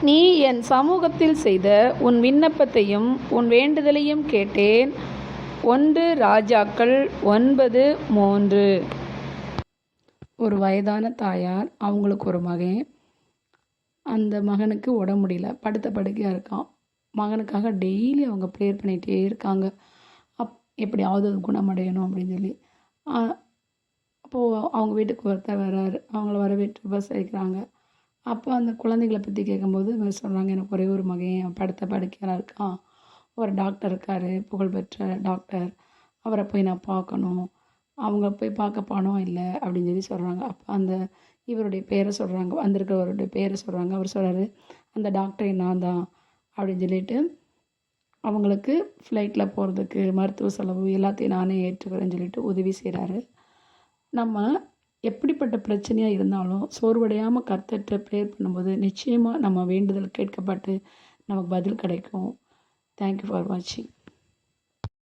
நீ என் சமூகத்தில் செய்த உன் விண்ணப்பத்தையும் உன் வேண்டுதலையும் கேட்டேன். 1 ராஜாக்கள் 9:3. ஒரு வயதான தாயார், அவங்களுக்கு ஒரு மகன். அந்த மகனுக்கு உடம்பு முடியல, படுத்த படுக்கையாக இருக்கான். மகனுக்காக டெய்லி அவங்க ப்ரேயர் பண்ணிகிட்டே இருக்காங்க. எப்படியாவது அது குணமடையணும் அப்படின்னு சொல்லி. அப்போது அவங்க வீட்டுக்கு ஒருத்தர் வர்றாரு. அவங்கள வரவேற்று உபசரிக்கிறாங்க. அப்போ அந்த குழந்தைகளை பற்றி கேட்கும்போது இவங்க சொல்கிறாங்க, எனக்கு ஒரே ஒரு மகன் படுத்த படுக்கையாக இருக்கான். ஒரு டாக்டர் இருக்கார், புகழ்பெற்ற டாக்டர். அவரை போய் நான் பார்க்கணும். அவங்க போய் பார்க்க பணம் இல்லை அப்படின்னு சொல்லி சொல்கிறாங்க. அப்போ அந்த இவருடைய பேரை சொல்கிறாங்க, வந்திருக்கிறவருடைய பேரை சொல்கிறாங்க. அவர் சொல்கிறாரு, அந்த டாக்டரை நான் தான் அப்படின்னு சொல்லிட்டு அவங்களுக்கு ஃப்ளைட்டில் போகிறதுக்கு மருத்துவ செலவு எல்லாத்தையும் நானே ஏற்றுக்கிறேன்னு சொல்லிட்டு உதவி செய்கிறாரு. நம்ம எப்படிப்பட்ட பிரச்சனையாக இருந்தாலும் சோர்வடையாமல் கர்த்தர்கிட்ட ப்ரேயர் பண்ணும்போது நிச்சயமாக நம்ம வேண்டுதல் கேட்கப்பட்டு நமக்கு பதில் கிடைக்கும். தேங்க்யூ ஃபார் வாட்சிங்.